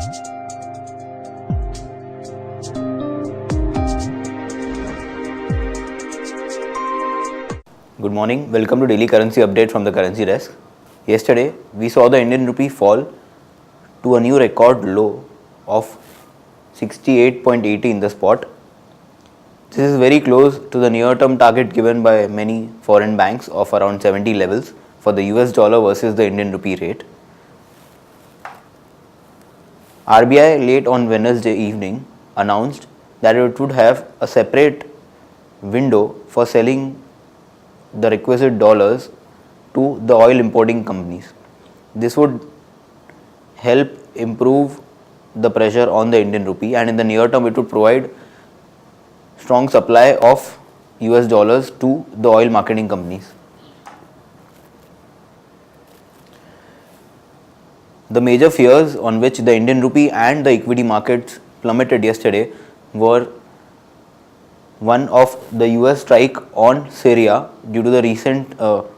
Good morning. Welcome to daily currency update from the currency desk. Yesterday, we saw the Indian rupee fall to a new record low of 68.80 in the spot. This is very close to the near-term target given by many foreign banks of around 70 levels for the US dollar versus the Indian rupee rate. RBI late on Wednesday evening announced that it would have a separate window for selling the requisite dollars to the oil importing companies. This would help improve the pressure on the Indian rupee, and in the near term it would provide strong supply of US dollars to the oil marketing companies. The major fears on which the Indian rupee and the equity markets plummeted yesterday were one of the US strike on Syria due to the recent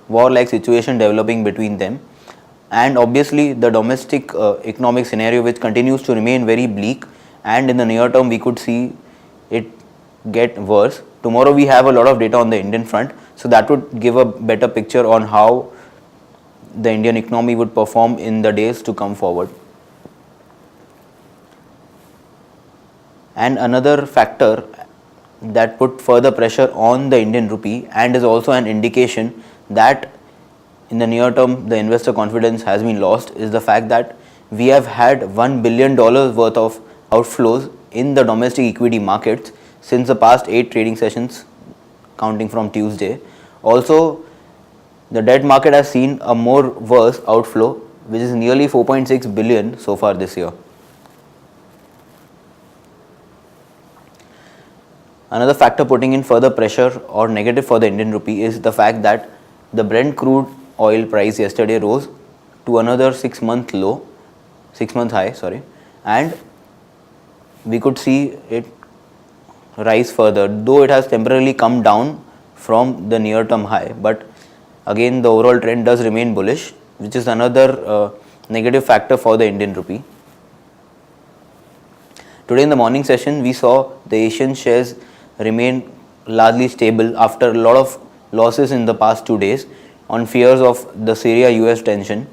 war-like situation developing between them, and obviously the domestic economic scenario, which continues to remain very bleak, and in the near term we could see it get worse. Tomorrow we have a lot of data on the Indian front, so that would give a better picture on how the Indian economy would perform in the days to come forward. And another factor that put further pressure on the Indian rupee and is also an indication that in the near term the investor confidence has been lost is the fact that we have had $1 billion worth of outflows in the domestic equity markets since the past 8 trading sessions counting from Tuesday. Also, the debt market has seen a more worse outflow, which is nearly 4.6 billion so far this year. Another factor putting in further pressure or negative for the Indian rupee is the fact that the Brent crude oil price yesterday rose to another 6-month high, and we could see it rise further, though it has temporarily come down from the near term high, but again the overall trend does remain bullish, which is another negative factor for the Indian rupee. Today in the morning session we saw the Asian shares remain largely stable after a lot of losses in the past 2 days on fears of the Syria-US tension.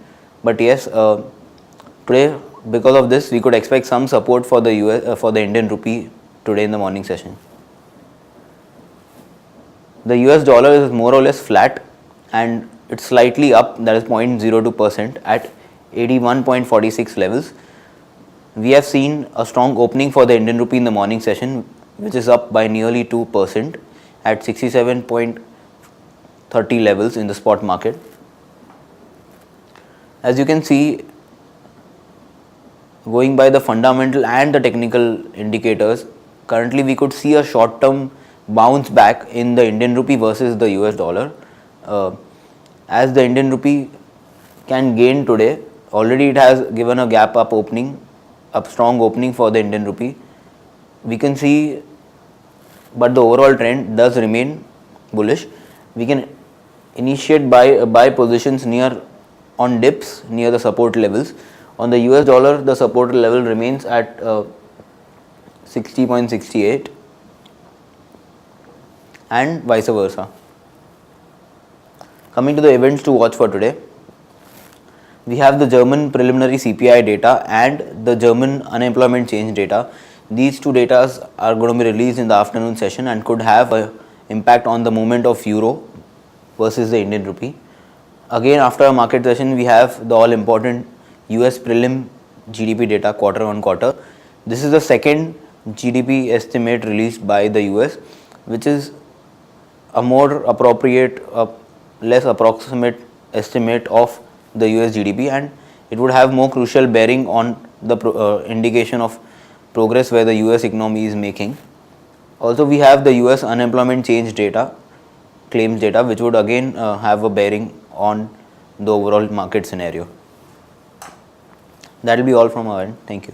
But yes, today because of this we could expect some support for the for the Indian rupee today in the morning session. The US dollar is more or less flat and it's slightly up, that is 0.02% at 81.46 levels. We have seen a strong opening for the Indian rupee in the morning session, which is up by nearly 2% at 67.30 levels in the spot market. As you can see, going by the fundamental and the technical indicators, currently we could see a short-term bounce back in the Indian rupee versus the US dollar. As the Indian rupee can gain today, already it has given a gap up opening, a strong opening for the Indian rupee. We can see, but the overall trend does remain bullish. We can initiate buy positions near on dips near the support levels. On the US dollar, the support level remains at 60.68 and vice versa. Coming to the events to watch for today, we have the German preliminary CPI data and the German unemployment change data. These two data are going to be released in the afternoon session and could have an impact on the movement of euro versus the Indian rupee. Again, after a market session, we have the all important US prelim GDP data quarter on quarter. This is the second GDP estimate released by the US, which is a more appropriate, less approximate estimate of the US GDP, and it would have more crucial bearing on the indication of progress where the US economy is making. Also, we have the US unemployment change data, claims data, which would again have a bearing on the overall market scenario. That will be all from our end. Thank you.